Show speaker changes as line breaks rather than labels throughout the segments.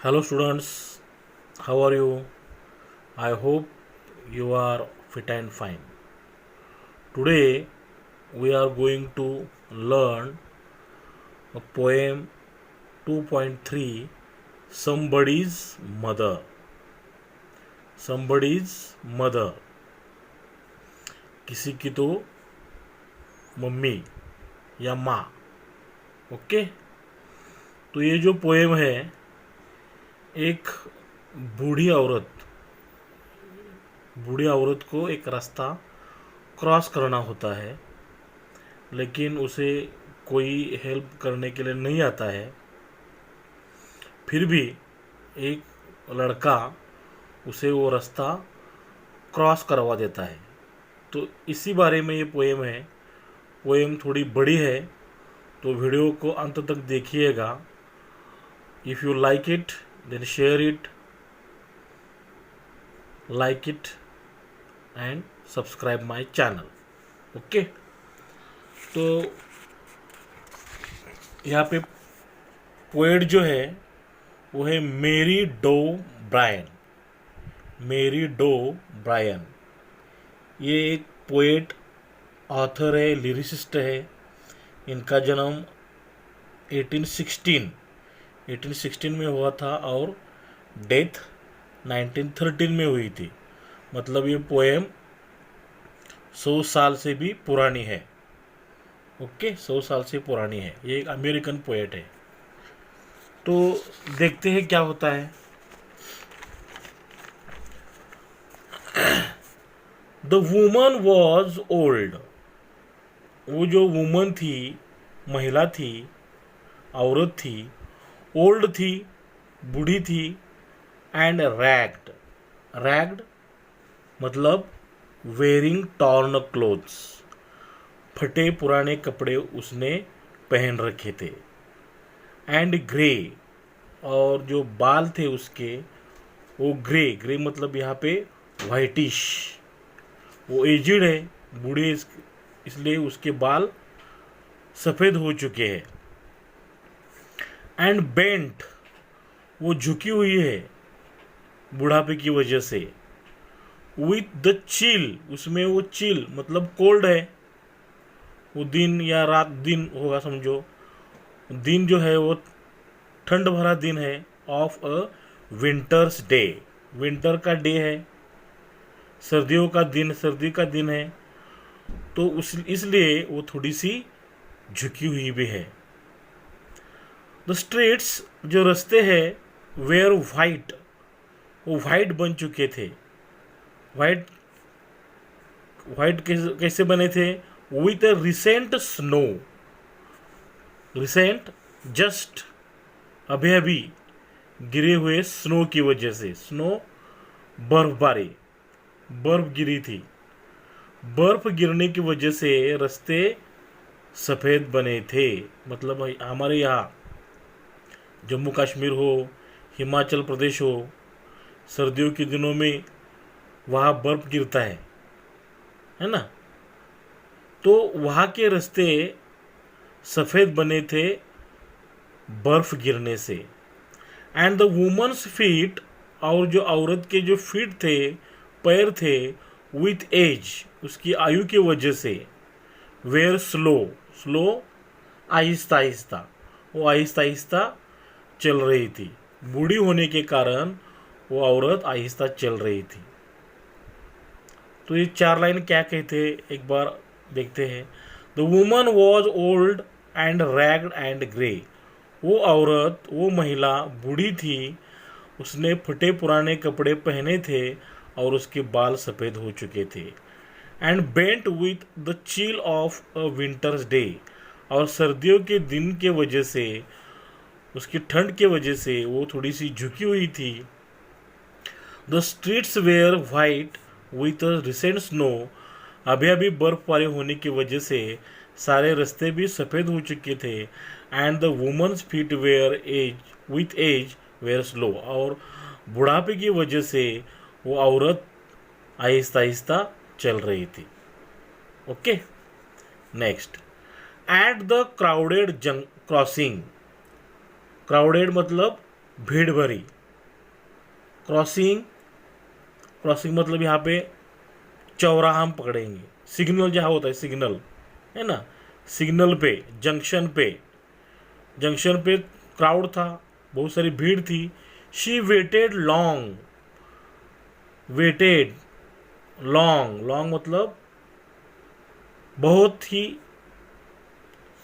Hello, students. How are you? I hope you are fit and fine. Today, we are going to learn a poem 2.3 Somebody's Mother. Somebody's Mother. किसी की तो mummy या माँ. Okay. तो ये जो poem है, एक बूढ़ी औरत बूढ़ी औरत को एक रास्ता क्रॉस करना होता है, लेकिन उसे कोई हेल्प करने के लिए नहीं आता है. फिर भी एक लड़का उसे वो रास्ता क्रॉस करवा देता है. तो इसी बारे में ये पोएम है. पोएम थोड़ी बड़ी है, तो वीडियो को अंत तक देखिएगा. If you like it then share it, like it and subscribe my channel. Okay. तो यहाँ पे पोएट जो है वो है Mary Dow Brine. Mary Dow Brine ये एक पोएट, ऑथर है, लिरिसिस्ट है. इनका जन्म 1816 में हुआ था और डेथ 1913 में हुई थी. मतलब ये पोएम 100 साल से भी पुरानी है. ओके, 100 साल से पुरानी है. ये एक अमेरिकन पोएट है. तो देखते हैं क्या होता है. The woman was old. वो जो वुमन थी, महिला थी, औरत थी, ओल्ड थी, बूढ़ी थी. And ragged. रैग्ड मतलब वेयरिंग टॉर्न क्लोथ्स. फटे पुराने कपड़े उसने पहन रखे थे. एंड ग्रे, और जो बाल थे उसके वो ग्रे. ग्रे मतलब यहाँ पे वाइटिश. वो एजिड है, बूढ़े, इसलिए उसके बाल सफ़ेद हो चुके हैं. एंड बेंट, वो झुकी हुई है बुढ़ापे की वजह से. विथ द चिल, उसमें वो चिल मतलब कोल्ड है. वो दिन या रात, दिन होगा समझो. दिन जो है वो ठंड भरा दिन है. Of a winters day. Winter का डे है, सर्दियों का दिन, सर्दी का दिन है. तो उस इसलिए वो थोड़ी सी झुकी हुई भी है. द स्ट्रीट्स, जो रास्ते हैं, वेयर वाइट, वो वाइट बन चुके थे. वाइट वाइट कैसे बने थे? With a recent snow. Recent just, अभी अभी गिरे हुए स्नो की वजह से. स्नो बर्फबारी, बर्फ गिरी थी. बर्फ गिरने की वजह से रास्ते सफ़ेद बने थे. मतलब हमारे यहाँ जम्मू कश्मीर हो, हिमाचल प्रदेश हो, सर्दियों के दिनों में वहाँ बर्फ गिरता है ना. तो वहाँ के रास्ते सफ़ेद बने थे बर्फ गिरने से. एंड द वुमन्स फीट, और जो औरत के जो फीट थे, पैर थे, विथ एज, उसकी आयु की वजह से, where slow. Slow Aahista Aahista, वो आहिस्ता आहिस्ता चल रही थी. बूढ़ी होने के कारण वो औरत आहिस्ता चल रही थी. तो ये 4 लाइन क्या कहते हैं एक बार देखते हैं. The woman was old and ragged and grey. वो औरत, वो महिला बूढ़ी थी, उसने फटे पुराने कपड़े पहने थे और उसके बाल सफ़ेद हो चुके थे. And bent with the chill of a winters day, और सर्दियों के दिन के वजह से, उसकी ठंड के वजह से वो थोड़ी सी झुकी हुई थी. The streets wear white with recent snow. अभी अभी बर्फबारी होने की वजह से सारे रास्ते भी सफ़ेद हो चुके थे. And the woman's feet were age with age were slow, और बुढ़ापे की वजह से वो औरत आहिस्ता आहिस्ता चल रही थी. Okay. Next. At the crowded crossing. Crowded मतलब भीड़ भरी। क्रॉसिंग, क्रॉसिंग मतलब यहाँ पे चौराहा हम पकड़ेंगे। सिग्नल जहाँ होता है, सिग्नल है ना, सिग्नल पे, जंक्शन पे क्राउड था, बहुत सारी भीड़ थी। She waited long, waited long, long मतलब बहुत ही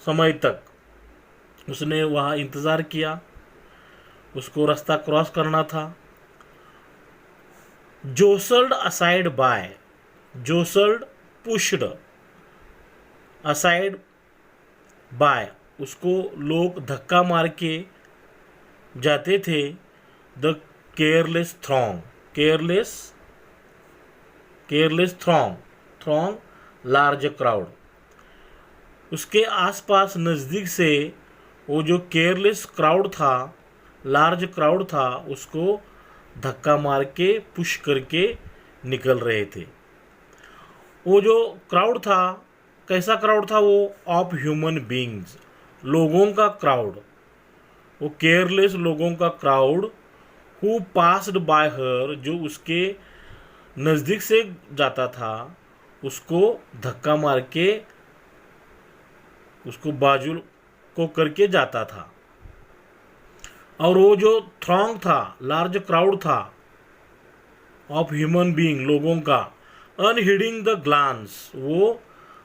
समय तक उसने वहाँ इंतज़ार किया, उसको रास्ता क्रॉस करना था। Jostled aside by, jostled pushed, aside by उसको लोग धक्का मार के जाते थे। The careless throng, careless, careless throng, throng large crowd. उसके आसपास नज़दीक से वो जो केयरलेस क्राउड था, लार्ज क्राउड था, उसको धक्का मार के पुश करके निकल रहे थे। वो जो क्राउड था, कैसा क्राउड था वो? ऑफ ह्यूमन बीइंग्स, लोगों का क्राउड, वो केयरलेस लोगों का क्राउड। हु पास्ड बाय हर, जो उसके नज़दीक से जाता था, उसको धक्का मार के उसको बाजू को करके जाता था। और वो जो थ्रॉन्ग था, लार्ज क्राउड था ऑफ ह्यूमन बीइंग, लोगों का, अनहीडिंग द ग्लांस, वो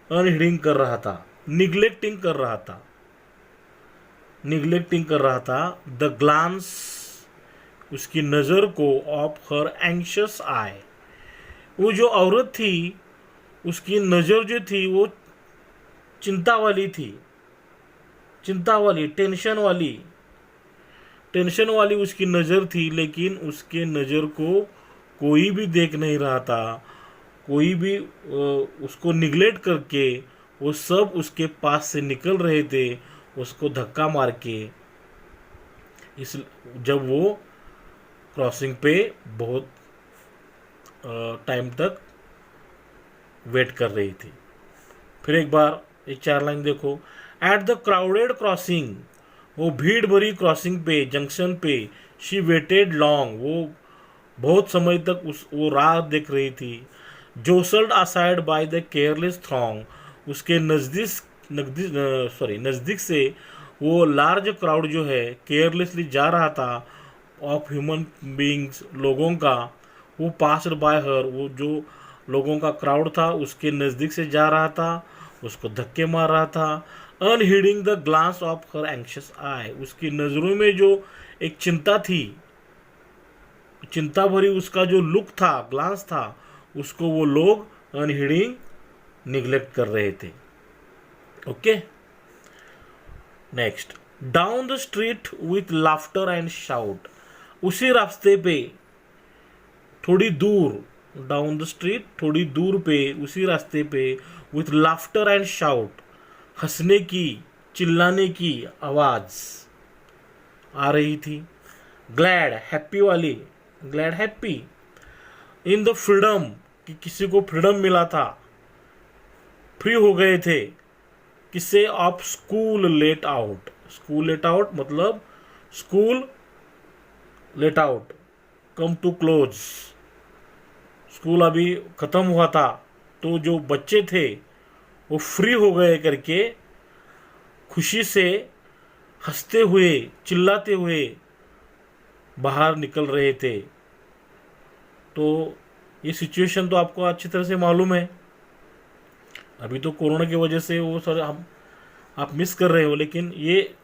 अनहीडिंग कर रहा था, निग्लेक्टिंग कर रहा था, निग्लेक्टिंग कर रहा था द ग्लांस, उसकी नज़र को, ऑफ हर एंशियस आई, वो जो औरत थी उसकी नज़र जो थी वो चिंता वाली थी, चिंता वाली, टेंशन वाली उसकी नज़र थी। लेकिन उसके नज़र को कोई भी देख नहीं रहा था, कोई भी उसको निगलेक्ट करके वो सब उसके पास से निकल रहे थे, उसको धक्का मार के। इस जब वो क्रॉसिंग पे बहुत टाइम तक वेट कर रही थी। फिर एक बार ये 4 लाइन देखो। एट द क्राउडेड क्रॉसिंग, वो भीड़ भरी क्रॉसिंग पे, जंक्शन पे, शी वेटेड लॉन्ग, वो बहुत समय तक वो राह देख रही थी। Jostled aside by the careless throng, उसके नज़दीक से वो लार्ज क्राउड जो है केयरलेसली जा रहा था, ऑफ ह्यूमन बीइंग्स, लोगों का। वो पास्ड बाय हर, वो जो लोगों का क्राउड था उसके नज़दीक से जा रहा था, उसको धक्के मार रहा था। Unheeding the glance of her anxious eye, उसकी नज़रों में जो एक चिंता थी, चिंता भरी उसका जो लुक था, ग्लांस था, उसको वो लोग अनहीडिंग, निग्लेक्ट कर रहे थे। Okay, next. Down the street with laughter and shout, उसी रास्ते पे थोड़ी दूर, डाउन द स्ट्रीट थोड़ी दूर पे, उसी रास्ते पे, विथ लाफ्टर एंड शाउट, हंसने की, चिल्लाने की आवाज आ रही थी। ग्लैड, हैप्पी वाली, glad happy. In the freedom, कि किसी को फ्रीडम मिला था, फ्री हो गए थे। किससे? Of school let out, school let out मतलब school let out, come to close, school अभी खत्म हुआ था, तो जो बच्चे थे वो फ्री हो गए करके खुशी से हंसते हुए, चिल्लाते हुए बाहर निकल रहे थे। तो ये सिचुएशन तो आपको अच्छी तरह से मालूम है। अभी तो कोरोना की वजह से वो सर हम आप मिस कर रहे हो, लेकिन ये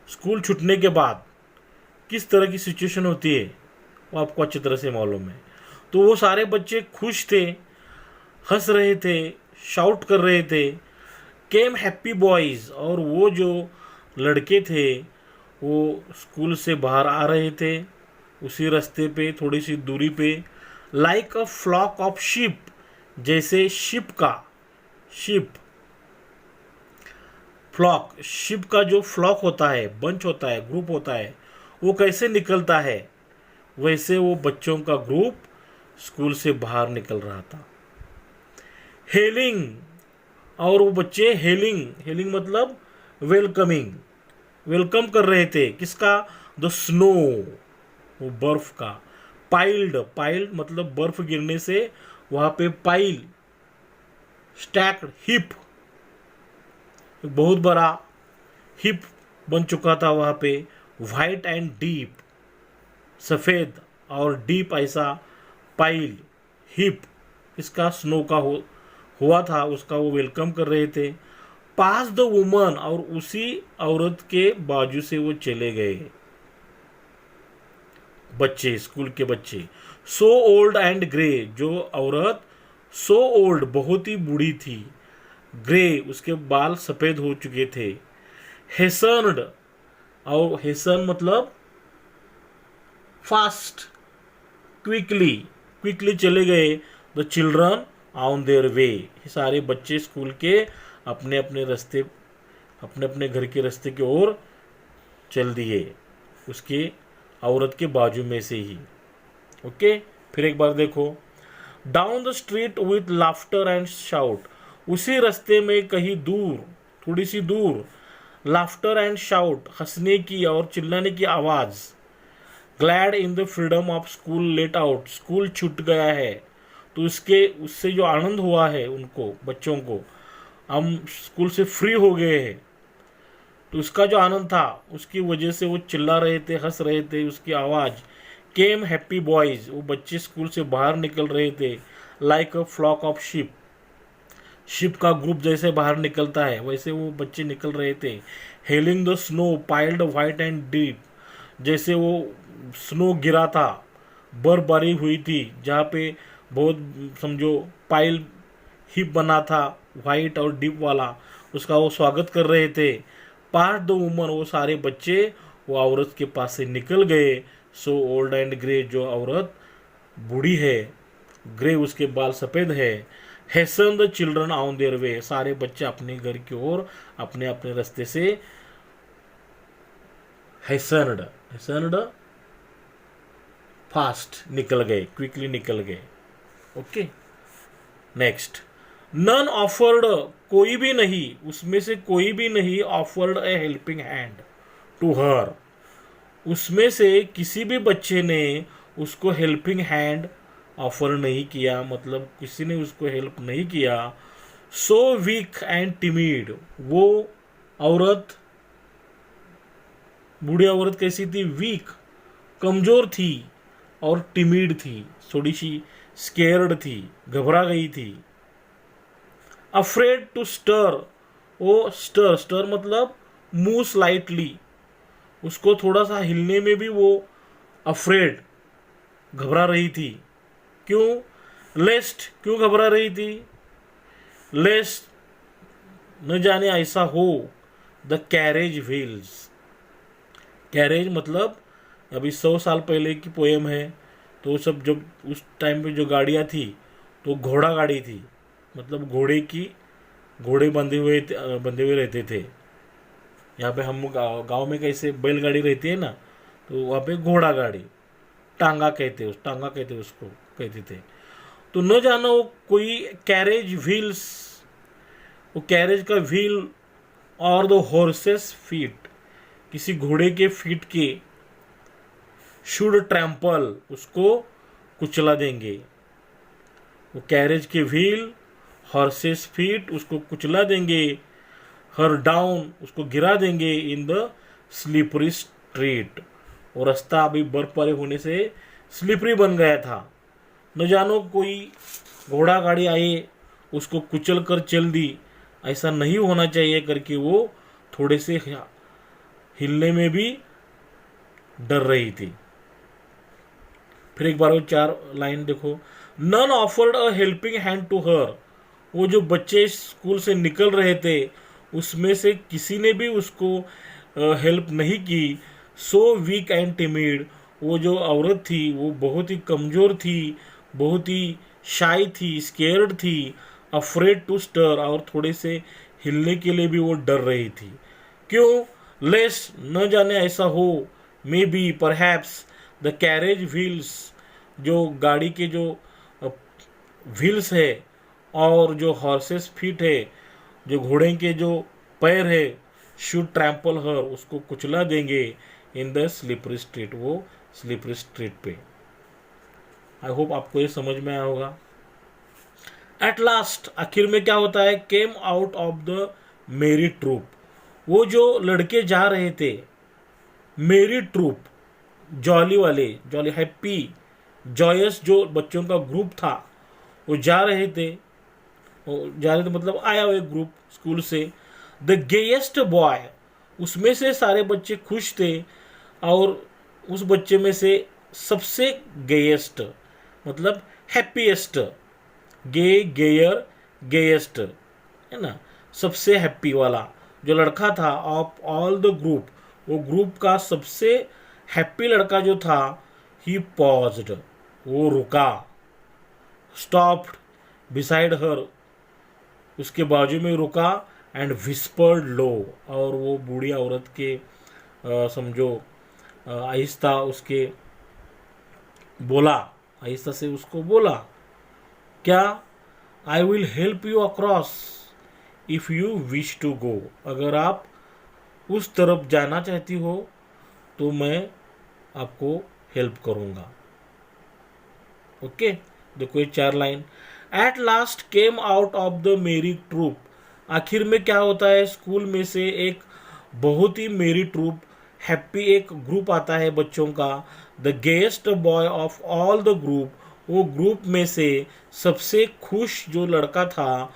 स्कूल छूटने के बाद किस तरह की सिचुएशन होती है वो आपको अच्छी तरह से मालूम है। तो वो सारे बच्चे खुश थे, हंस रहे थे, शाउट कर रहे थे। केम हैप्पी बॉयज़, और वो जो लड़के थे वो स्कूल से बाहर आ रहे थे, उसी रास्ते पे थोड़ी सी दूरी पे। Like a flock of ship, जैसे शिप का, शिप, फ्लॉक, शिप का जो फ्लॉक होता है, बंच होता है, ग्रुप होता है, वो कैसे निकलता है, वैसे वो बच्चों का ग्रुप स्कूल से बाहर निकल रहा था। हेलिंग, और वो बच्चे हेलिंग, हेलिंग मतलब वेलकमिंग, वेलकम कर रहे थे। किसका? द स्नो, वो बर्फ का। पाइल्ड, पाइल्ड मतलब बर्फ गिरने से वहां पे पाइल, स्टैक्ड, हिप, बहुत बड़ा हिप बन चुका था वहां पे। वाइट एंड डीप, सफेद और डीप ऐसा पाइल, हिप, इसका स्नो का हुआ था, उसका वो वेलकम कर रहे थे। पास द वुमन, और उसी औरत के बाजू से वो चले गए बच्चे, स्कूल के बच्चे। सो ओल्ड एंड ग्रे, जो औरत सो ओल्ड बहुत ही बूढ़ी थी, ग्रे उसके बाल सफेद हो चुके थे। हेसनड, और हेसन मतलब फास्ट, क्विकली, क्विकली चले गए। The children on their way, सारे बच्चे स्कूल के अपने अपने रास्ते, अपने अपने घर के रास्ते की ओर चल दिए, उसके औरत के बाजू में से ही। ओके, फिर एक बार देखो। Down the street with laughter and shout, उसी रास्ते में कहीं दूर, थोड़ी सी दूर, लाफ्टर एंड शाउट, हंसने की और चिल्लाने की आवाज। Glad in the freedom of school let out, school छूट गया है तो उससे जो आनंद हुआ है उनको, बच्चों को, हम स्कूल से फ्री हो गए हैं, तो उसका जो आनंद था उसकी वजह से वो चिल्ला रहे थे, हंस रहे थे, उसकी आवाज। केम हैप्पी बॉयज, वो बच्चे स्कूल से बाहर निकल रहे थे। Like a flock of ship, ship का ग्रुप जैसे बाहर निकलता है वैसे वो बच्चे निकल रहे थे। Hailing the snow piled white and deep, जैसे वो स्नो गिरा था, बर्फबारी हुई थी जहाँ पे बहुत समझो पाइल हिप बना था, वाइट और डीप वाला, उसका वो स्वागत कर रहे थे। पास द वुमन, वो सारे बच्चे वो औरत के पास से निकल गए। सो ओल्ड एंड ग्रे, जो औरत बूढ़ी है, ग्रे उसके बाल सफ़ेद है। Hesson the children on their way, सारे बच्चे अपने घर की ओर अपने अपने रास्ते से हैसनड, हैसनड फास्ट निकल गए, क्विकली निकल गए। Okay, next. नन ऑफर्ड, कोई भी नहीं, उसमें से कोई भी नहीं, offered a helping hand to her, उसमें से किसी भी बच्चे ने उसको हेल्पिंग हैंड ऑफर नहीं किया, मतलब किसी ने उसको हेल्प नहीं किया। सो वीक एंड टिमिड, वो औरत, बूढ़ी औरत कैसी थी? वीक, कमजोर थी और टिमिड थी, थोड़ी सी स्केर्ड थी, घबरा गई थी। अफ्रेड टू स्टर, वो स्टर, स्टर मतलब मूव स्लाइटली, उसको थोड़ा सा हिलने में भी वो अफ्रेड, घबरा रही थी। क्यों? लेस्ट, क्यों घबरा रही थी? लेस्ट न जाने ऐसा हो, द कैरेज व्हील्स, कैरेज मतलब अभी 100 साल पहले की पोएम है, तो सब जब उस टाइम पे जो गाड़ियाँ थी तो घोड़ा गाड़ी थी, मतलब घोड़े बंधे हुए रहते थे। यहाँ पे हम गांव में कैसे बैलगाड़ी रहती है ना, तो वहाँ पे घोड़ा गाड़ी, टांगा कहते उसको कहते थे। तो न जानो वो कोई कैरेज व्हील्स, वो कैरेज का व्हील और द हॉर्सेस फीट, किसी घोड़े के फीट के, शुड ट्रैम्पल, उसको कुचला देंगे। वो कैरेज के व्हील, हॉर्सेस फीट, उसको कुचला देंगे। हर डाउन, उसको गिरा देंगे। इन द स्लिपरी स्ट्रीट, और रास्ता अभी बर्फबारी होने से स्लिपरी बन गया था। न जानो कोई घोड़ा गाड़ी आई उसको कुचल कर चल दी, ऐसा नहीं होना चाहिए करके वो थोड़े से हिलने में भी डर रही थी। फिर एक बार वो 4 लाइन देखो। None offered a helping hand to her, वो जो बच्चे स्कूल से निकल रहे थे उसमें से किसी ने भी उसको हेल्प नहीं की। सो वीक एंड टिमिड, वो जो औरत थी वो बहुत ही कमज़ोर थी, बहुत ही शाई थी, स्केर्ड थी, अफ्रेड टू स्टर, और थोड़े से हिलने के लिए भी वो डर रही थी। क्यों? लेस, न जाने ऐसा हो, may be, perhaps, the carriage wheels, जो गाड़ी के जो व्हील्स है और जो हॉर्सेस फीट है, जो घोड़े के जो पैर है, शुड ट्रैम्पल हर, उसको कुचला देंगे। इन द स्लिपरी स्ट्रीट, वो स्लिपरी स्ट्रीट पे। आई होप आपको ये समझ में आया होगा। एट लास्ट, आखिर में क्या होता है, केम आउट ऑफ द मेरी ट्रूप, वो जो लड़के जा रहे थे मेरी ट्रूप, जॉली वाले, जॉली हैप्पी जॉयस जो बच्चों का ग्रुप था, वो जा रहे थे, मतलब आया हुआ एक ग्रुप स्कूल से। द गेएस्ट बॉय, उसमें से सारे बच्चे खुश थे, और उस बच्चे में से सबसे गेएस्ट मतलब हैप्पीएस्ट, गेयर गेएस्ट है ना, सबसे हैप्पी वाला जो लड़का था ऑफ ऑल द ग्रुप, वो ग्रुप का सबसे हैप्पी लड़का जो था, ही पॉज्ड, वो रुका, स्टॉप्ड बिसाइड हर, उसके बाजू में रुका, एंड विस्पर्ड लो, और वो बूढ़ी औरत के समझो आहिस्ता उसके बोला, आहिस्ता से उसको बोला, क्या, I will help you across if you wish to go, अगर आप उस तरफ जाना चाहती हो तो मैं आपको हेल्प करूंगा। ओके, देखो ये 4 line. At last came out of the मेरी ट्रूप, आखिर में क्या होता है, स्कूल में से एक बहुत ही मेरी ट्रूप, हैप्पी एक ग्रुप आता है बच्चों का। The guest boy of all the group, वो ग्रुप में से सबसे खुश जो लड़का था,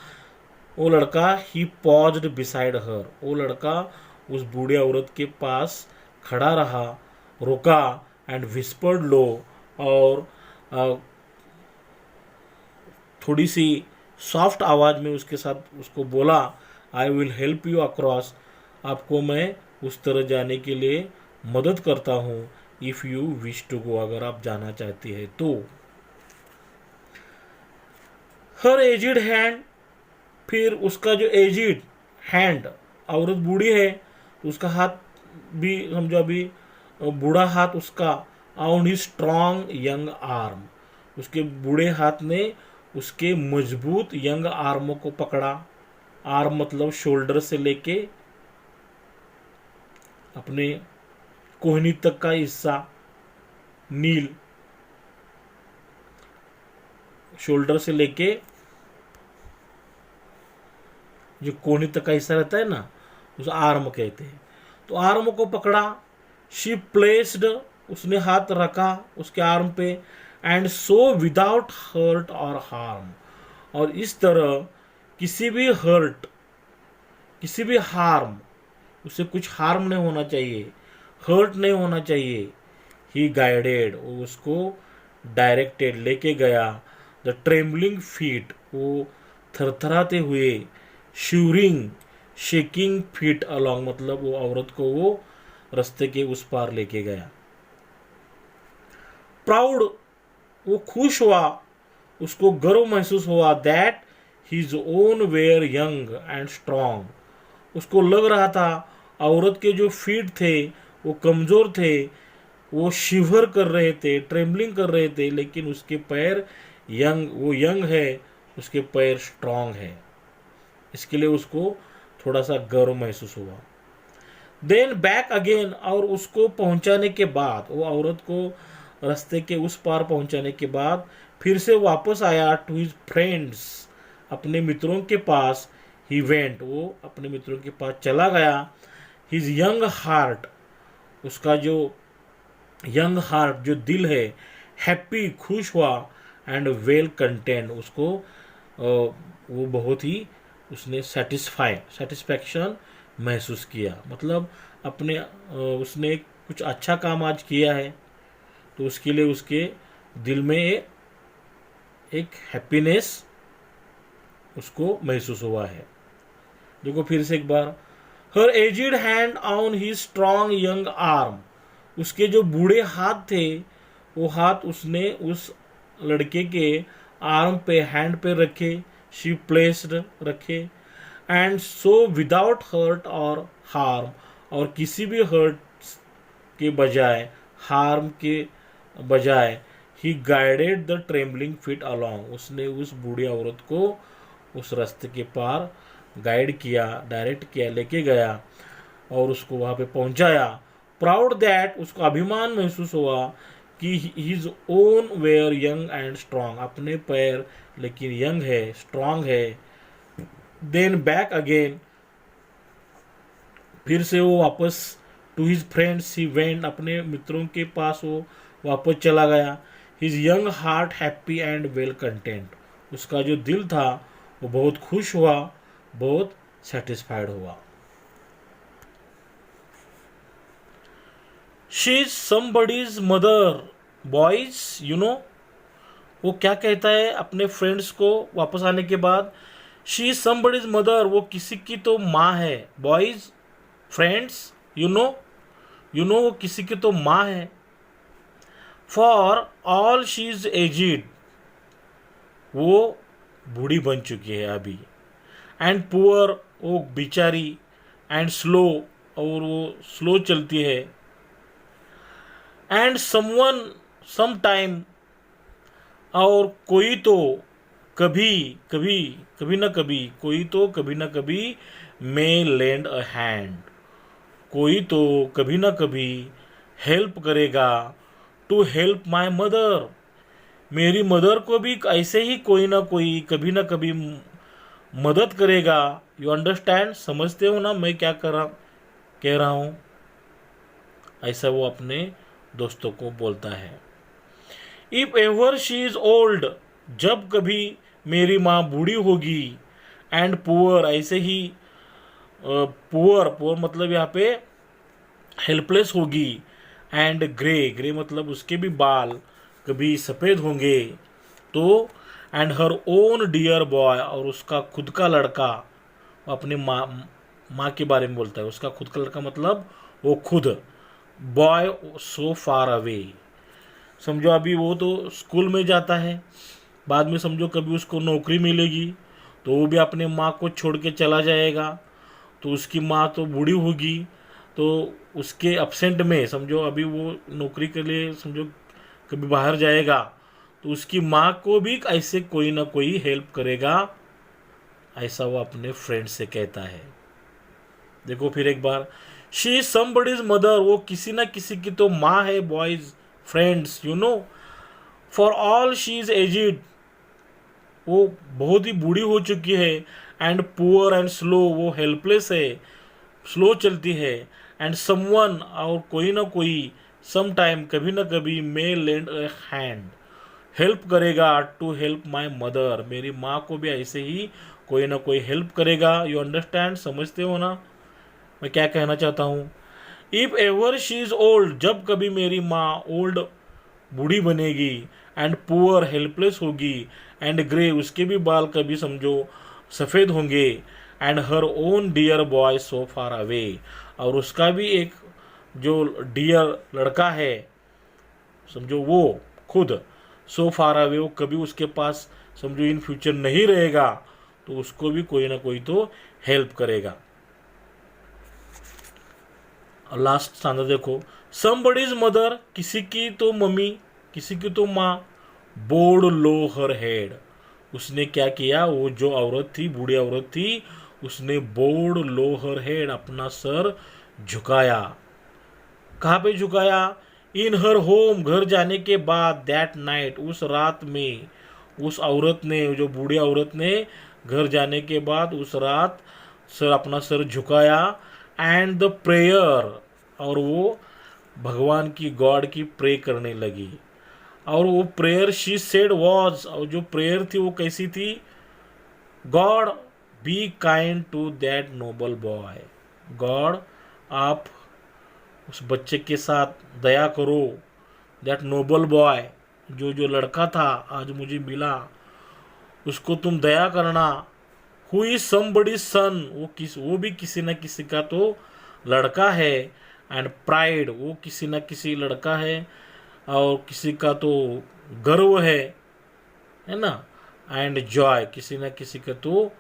वो लड़का ही पॉज्ड बिसाइड हर, वो लड़का उस बूढ़े औरत के पास खड़ा रहा, रुका, एंड विस्पर्ड लो, और थोड़ी सी सॉफ्ट आवाज में उसके साथ उसको बोला, I will help you across, आपको मैं उस तरह जाने के लिए मदद करता हूँ, if you wish to go, अगर आप जाना चाहती है तो। हर एजिड हैंड, फिर उसका जो एजिड हैंड, औरत बूढ़ी है तो उसका हाथ भी समझो अभी बूढ़ा हाथ उसका, on he strong young arm, उसके बूढ़े हाथ ने उसके मजबूत यंग आर्मों को पकड़ा, आर्म मतलब शोल्डर से लेके अपने कोहनी तक का हिस्सा, नील, शोल्डर से लेके जो कोहनी तक का हिस्सा रहता है ना, उस आर्म कहते हैं। तो आर्म को पकड़ा, शी प्लेस्ड, उसने हाथ रखा उसके आर्म पे, एंड सो विदाउट हर्ट और हार्म, और इस तरह किसी भी हर्ट, किसी भी हार्म, उसे कुछ हार्म नहीं होना चाहिए, हर्ट नहीं होना चाहिए, ही गाइडेड, वो उसको डायरेक्टेड लेके गया, द ट्रेम्बलिंग फीट, वो थरथराते हुए, शिवरिंग शेकिंग फीट अलोंग, मतलब वो औरत को वो रास्ते के उस पार लेके गया। प्राउड, वो खुश हुआ, उसको गर्व महसूस हुआ, that his own were young and strong, उसको लग रहा था औरत के जो फीट थे वो कमजोर थे, वो शिवर कर रहे थे, ट्रेम्बलिंग कर रहे थे, लेकिन उसके पैर यंग, वो यंग है, उसके पैर स्ट्रांग है, इसके लिए उसको थोड़ा सा गर्व महसूस हुआ। देन बैक अगेन, और उसको पहुंचाने के बाद, वो औरत को रास्ते के उस पार पहुंचाने के बाद फिर से वापस आया टू हिज फ्रेंड्स, अपने मित्रों के पास, ही वेंट, वो अपने मित्रों के पास चला गया, हिज यंग हार्ट, उसका जो यंग हार्ट जो दिल है, हैप्पी खुश हुआ, एंड वेल कंटेंट, उसको वो बहुत ही उसने सेटिस्फैक्शन महसूस किया, मतलब अपने उसने कुछ अच्छा काम आज किया है तो उसके लिए उसके दिल में एक हैप्पीनेस उसको महसूस हुआ है। देखो फिर से एक बार, her aged hand on he strong young arm, उसके जो बूढ़े हाथ थे वो हाथ उसने उस लड़के के आर्म पे, हैंड पे रखे, शी प्लेस्ड रखे, एंड सो विदाउट हर्ट और हार्म, और किसी भी हर्ट के बजाय, हार्म के बजाय, he guided the trembling feet along, उसने उस बूढ़ी औरत को उस रास्ते के पार गाइड किया, डायरेक्ट किया, लेके गया और उसको वहाँ पे पहुँचाया। प्राउड दैट, उसको अभिमान महसूस हुआ कि his own were young and strong, अपने पैर लेकिन यंग है, स्ट्रांग है। देन बैक अगेन, फिर से वो वापस to his friends he went, अपने मित्रों के पास वो वापस चला गया। His young heart happy and well content, उसका जो दिल था वो बहुत खुश हुआ, बहुत सेटिस्फाइड हुआ। She is somebody's mother boys, you know, वो क्या कहता है अपने फ्रेंड्स को वापस आने के बाद, शी इज समबडीज मदर, वो किसी की तो माँ है। बॉयज फ्रेंड्स, यू नो वो किसी की तो माँ है। For all she is aged, वो बूढ़ी बन चुकी है अभी। एंड पुअर, वो बेचारी। एंड स्लो, और वो स्लो चलती है। एंड समवन सम टाइम, और कोई तो कभी कभी, कभी ना कभी, कोई तो कभी ना कभी मे लेंड अ हैंड, कोई तो कभी ना कभी हेल्प करेगा। टू हेल्प माय मदर, मेरी मदर को भी ऐसे ही कोई ना कोई कभी ना कभी मदद करेगा। यू अंडरस्टैंड, समझते हो ना मैं क्या कह रहा हूँ। ऐसा वो अपने दोस्तों को बोलता है। If ever she is old, जब कभी मेरी माँ बूढ़ी होगी। एंड पुअर, ऐसे ही पुअर, पुअर मतलब यहाँ पे हेल्पलेस होगी। एंड ग्रे, ग्रे मतलब उसके भी बाल कभी सफ़ेद होंगे तो। And her own dear boy, और उसका खुद का लड़का, वो अपने माँ के बारे में बोलता है, उसका खुद का लड़का मतलब वो खुद। बॉय सो फार अवे, समझो अभी वो तो स्कूल में जाता है, बाद में समझो कभी उसको नौकरी मिलेगी तो वो भी अपने माँ को छोड़ के चला जाएगा। तो उसकी माँ तो बूढ़ी होगी, तो उसके अपसेंट में समझो अभी वो नौकरी के लिए समझो कभी बाहर जाएगा तो उसकी माँ को भी ऐसे कोई ना कोई हेल्प करेगा, ऐसा वो अपने फ्रेंड से कहता है। देखो फिर एक बार, शी इज समबडीज मदर, वो किसी ना किसी की तो माँ है। Boys friends, you know, for all she is aged, वो बहुत ही बूढ़ी हो चुकी है। एंड पुअर एंड स्लो, वो हेल्पलेस है, स्लो चलती है। एंड समवन, और कोई ना कोई, सम टाइम कभी ना कभी, मे लेंड अ हैंड, हेल्प करेगा। टू हेल्प माई मदर, मेरी माँ को भी ऐसे ही कोई ना कोई हेल्प करेगा। यू अंडरस्टैंड, समझते हो ना मैं क्या कहना चाहता हूँ। If ever she is old, जब कभी मेरी माँ ओल्ड बूढ़ी बनेगी। एंड पुअर हेल्पलेस होगी। एंड ग्रे, उसके भी बाल कभी समझो सफ़ेद होंगे। And her own dear boy so far away, और उसका भी एक जो डियर लड़का है समझो वो खुद, सो फार अवे, वो कभी उसके पास समझो इन फ्यूचर नहीं रहेगा तो उसको भी कोई ना कोई तो हेल्प करेगा। और लास्ट स्टांजा देखो, समबडीज मदर, किसी की तो मम्मी, किसी की तो माँ। बोर्ड लो हर हेड, उसने क्या किया, वो जो औरत थी, बूढ़ी औरत थी, उसने बोर्ड लो हर हेड, अपना सर झुकाया। कहाँ पे झुकाया, इन हर होम, घर जाने के बाद। दैट नाइट, उस रात में, उस औरत ने, जो बूढ़ी औरत ने घर जाने के बाद उस रात सर, अपना सर झुकाया। एंड द प्रेयर, और वो भगवान की, गॉड की प्रे करने लगी। और वो प्रेयर शी सेड वॉज, और जो प्रेयर थी वो कैसी थी, God be kind to that noble boy, God आप उस बच्चे के साथ दया करो। दैट नोबल बॉय, जो जो लड़का था आज मुझे मिला, उसको तुम दया करना। हु इज समबडी सन, वो भी किसी न किसी का तो लड़का है। एंड प्राइड, वो किसी न किसी लड़का है और किसी का तो गर्व है ना। एंड जॉय, किसी न किसी का तो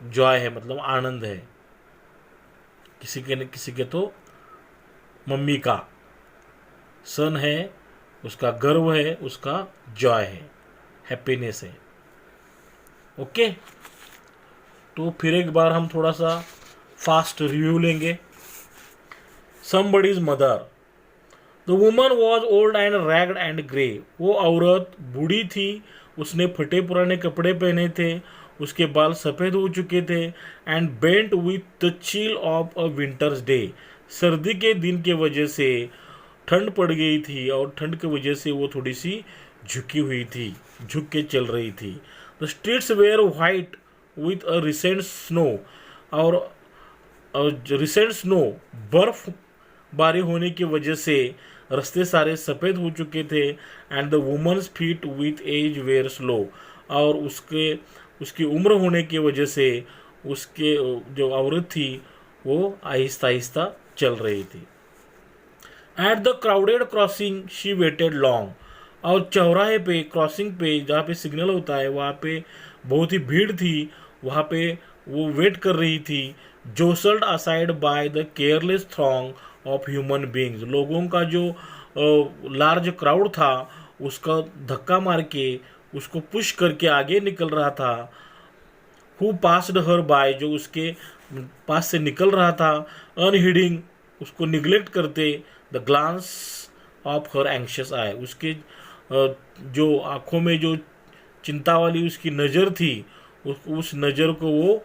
जॉय है, मतलब आनंद है, किसी के न किसी के तो मम्मी का सन है, उसका गर्व है, उसका जॉय है, हैप्पीनेस है। ओके, तो फिर एक बार हम थोड़ा सा फास्ट रिव्यू लेंगे। somebody's mother. The woman was old and ragged and grey. वो औरत बूढ़ी थी, उसने फटे पुराने कपड़े पहने थे, उसके बाल सफ़ेद हो चुके थे, and bent with the chill of a winters day. सर्दी के दिन के वजह से ठंड पड़ गई थी और ठंड की वजह से वो थोड़ी सी झुकी हुई थी, झुक के चल रही थी. The streets wear white with a recent snow. और रिसेंट स्नो, बर्फ बारी होने की वजह से रास्ते सारे सफ़ेद हो चुके थे. And the woman's feet with age were slow. और उसकी उम्र होने की वजह से उसके जो औरत थी वो आहिस्ता आहिस्ता चल रही थी. At the crowded crossing she waited long. और चौराहे पे, क्रॉसिंग पे, जहाँ पे सिग्नल होता है वहाँ पे बहुत ही भीड़ थी. वहाँ पे वो वेट कर रही थी. Jostled aside by the careless throng of human beings. लोगों का जो लार्ज क्राउड था उसका धक्का मार के उसको पुश करके आगे निकल रहा था. Who passed her by. जो उसके पास से निकल रहा था. अनहीडिंग, उसको निगलेक्ट करते. The glance of her anxious eye. उसके जो आँखों में जो चिंता वाली उसकी नज़र थी, उस नज़र को वो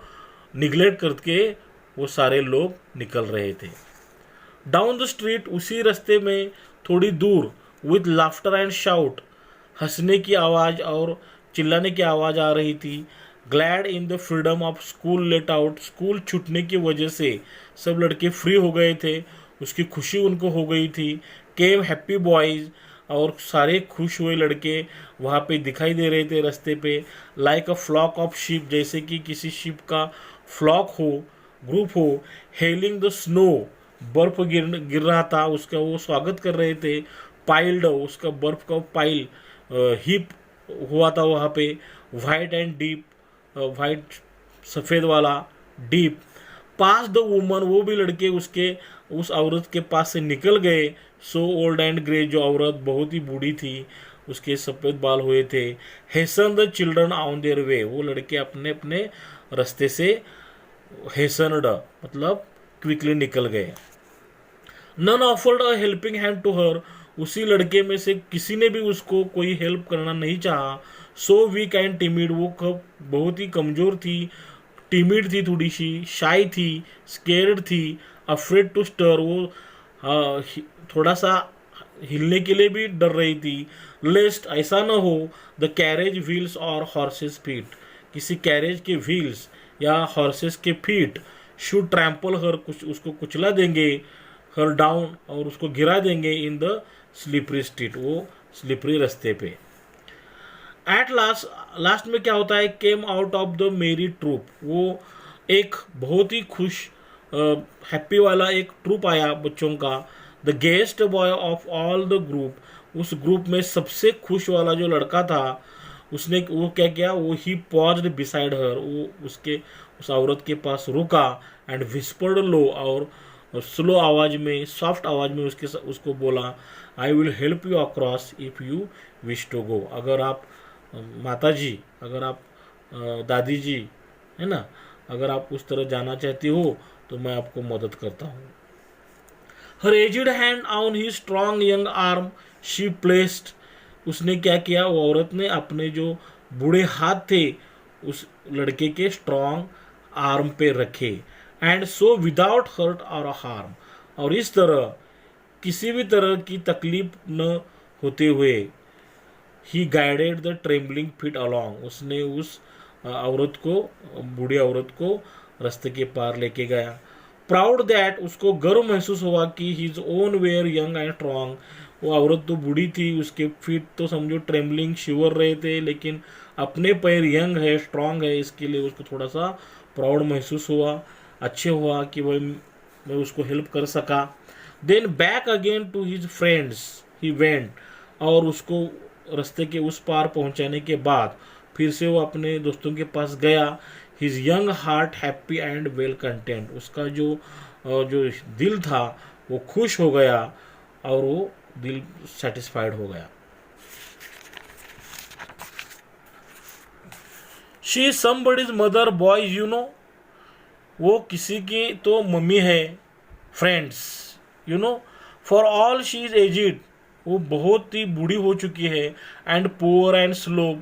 निगलेक्ट करके वो सारे लोग निकल रहे थे. डाउन द स्ट्रीट, उसी रास्ते में थोड़ी दूर, विथ लाफ्टर एंड शाउट, हंसने की आवाज़ और चिल्लाने की आवाज़ आ रही थी. Glad in the freedom of school let out. School छूटने की वजह से सब लड़के फ्री हो गए थे, उसकी खुशी उनको हो गई थी. केम हैप्पी बॉयज़. और सारे खुश हुए लड़के वहाँ पे दिखाई दे रहे थे रास्ते पे. Like a flock of sheep. जैसे कि किसी शीप का फ्लॉक हो, ग्रुप हो. Hailing the snow. बर्फ गिर रहा था, उसका वो स्वागत कर रहे थे. पाइल्ड, उसका बर्फ का पाइल हीप हुआ था वहाँ पे. White and deep. वाइट, सफ़ेद वाला, डीप. Pass the woman. वो भी लड़के उस औरत के पास से निकल गए. So old and grey. जो औरत बहुत ही बूढ़ी थी, उसके सफ़ेद बाल हुए थे. हेसन the children on their way. वो लड़के अपने अपने रास्ते से हेसनड, मतलब क्विकली निकल गए. None offered a helping hand to her. उसी लड़के में से किसी ने भी उसको कोई हेल्प करना नहीं चाहा. So weak and timid. वो बहुत ही कमज़ोर थी, टिमिड थी, थोड़ी सी शाई थी, स्केर्ड थी, अफ्रेड टू स्टर. वो थोड़ा सा हिलने के लिए भी डर रही थी. लेस्ट, ऐसा न हो, द कैरेज व्हील्स और हॉर्सेस फीट. किसी कैरेज के व्हील्स या हॉर्सेस के फीट शुड ट्रैम्पल हर. कुछ उसको कुचला देंगे. हर डाउन, और उसको गिरा देंगे. In the slippery street. वो स्लिपरी रास्ते पे. एट लास्ट में क्या होता है, केम आउट ऑफ द मेरी ट्रूप. वो एक बहुत ही खुश हैप्पी वाला एक ट्रूप आया बच्चों का. The guest boy of all the group. उस ग्रुप में सबसे खुश वाला जो लड़का था, उसने वो क्या किया, वो ही पॉज्ड बिसाइड हर. वो उस औरत के पास रुका. And whispered low. और स्लो आवाज़ में, सॉफ्ट आवाज़ में उसको बोला, I will help you across if you wish to go. अगर आप माता जी, अगर आप दादी जी, है ना, अगर आप उस तरह जाना चाहती हो तो मैं आपको मदद करता हूँ. Her aged hand on he strong young arm she placed. उसने क्या किया, वो औरत ने अपने जो बूढ़े हाथ थे उस लड़के के स्ट्रॉन्ग आर्म पे रखे. एंड सो विदाउट हर्ट और हार्म. और इस तरह किसी भी तरह की तकलीफ न होते हुए he guided the trembling feet along. उसने उस औरत को, बूढ़ी औरत को रास्ते के पार लेके गया. Proud that. उसको गर्व महसूस हुआ कि his own were young and strong. वो औरत तो बूढ़ी थी, उसके फीट तो समझो ट्रेम्बलिंग, शिवर रहे थे, लेकिन अपने पैर यंग है, स्ट्रॉन्ग है, इसके लिए उसको थोड़ा सा प्राउड महसूस हुआ. अच्छे हुआ कि भाई मैं उसको हेल्प कर सका. Then back again to his friends he went. और उसको रास्ते के उस पार पहुंचाने के बाद फिर से वो अपने दोस्तों के पास गया. His young heart happy and well content. उसका जो दिल था वो खुश हो गया और वो दिल सेटिस्फाइड हो गया. She somebody's mother boys you know. वो किसी की तो मम्मी है. Friends, you know, for all she is aged, वो बहुत ही बूढ़ी हो चुकी है, and poor and slow,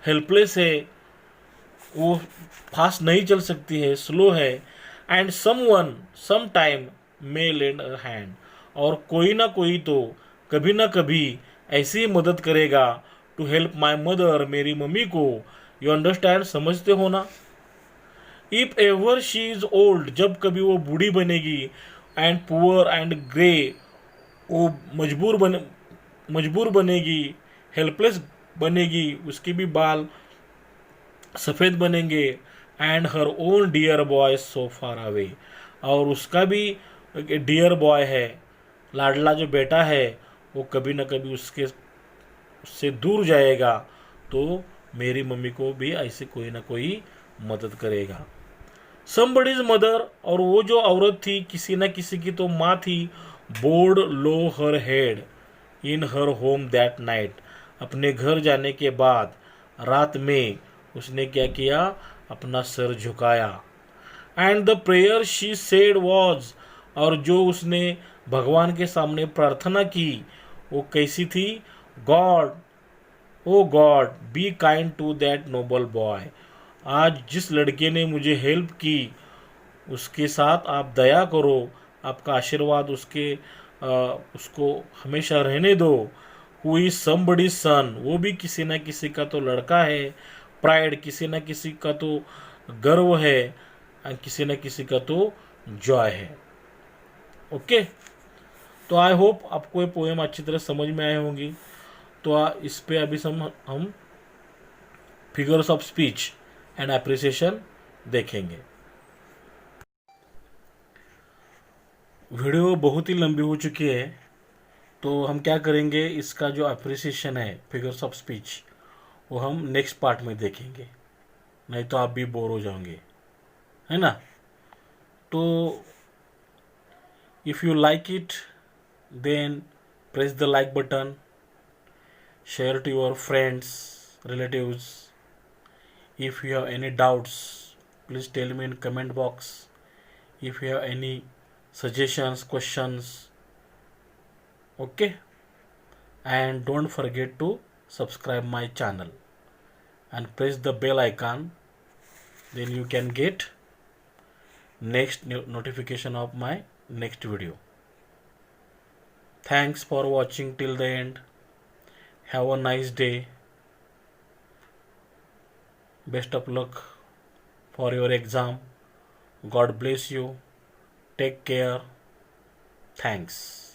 helpless है, वो फास्ट नहीं चल सकती है, स्लो है, and someone some time may lend a hand, और कोई ना कोई तो कभी ना कभी ऐसी ही मदद करेगा, टू हेल्प माई मदर, मेरी मम्मी को, यू अंडरस्टैंड, समझते हो ना। If ever she is old, जब कभी वो बूढ़ी बनेगी, एंड पुअर एंड ग्रे, वो मजबूर बनेगी, हेल्पलेस बनेगी, उसके भी बाल सफ़ेद बनेंगे, and her own dear boy so far away, और उसका भी डियर बॉय है, लाडला जो बेटा है, वो कभी ना कभी उसके उससे दूर जाएगा, तो मेरी मम्मी को भी ऐसे कोई ना कोई मदद करेगा। समबडीज मदर, और वो जो औरत थी किसी न किसी की तो माँ थी, board low her head in her home that night, अपने घर जाने के बाद रात में उसने क्या किया, अपना सर झुकाया, and the prayer she said was, और जो उसने भगवान के सामने प्रार्थना की वो कैसी थी, God, oh God be kind to that noble boy, आज जिस लड़के ने मुझे हेल्प की उसके साथ आप दया करो, आपका आशीर्वाद उसको हमेशा रहने दो। हु इज समबडी सन, वो भी किसी न किसी का तो लड़का है, प्राइड किसी न किसी का तो गर्व है, किसी न किसी का तो जॉय है। ओके, तो आई होप आपको ये पोएम अच्छी तरह समझ में आए होंगी। तो इस पे अभी हम figures of speech and appreciation देखेंगे। वीडियो बहुत ही लंबी हो चुकी है, तो हम क्या करेंगे, इसका जो अप्रिसिएशन है फिगर्स ऑफ स्पीच, वो हम नेक्स्ट पार्ट में देखेंगे, नहीं तो आप भी बोर हो जाओगे, है ना। तो if you like it then press the like button, share to your friends, relatives. If you have any doubts, please tell me in comment box. If you have any suggestions, questions, okay, and don't forget to subscribe my channel and press the bell icon, then you can get next notification of my next video. Thanks for watching till the end. Have a nice day. Best of luck for your exam. God bless you. Take care. Thanks.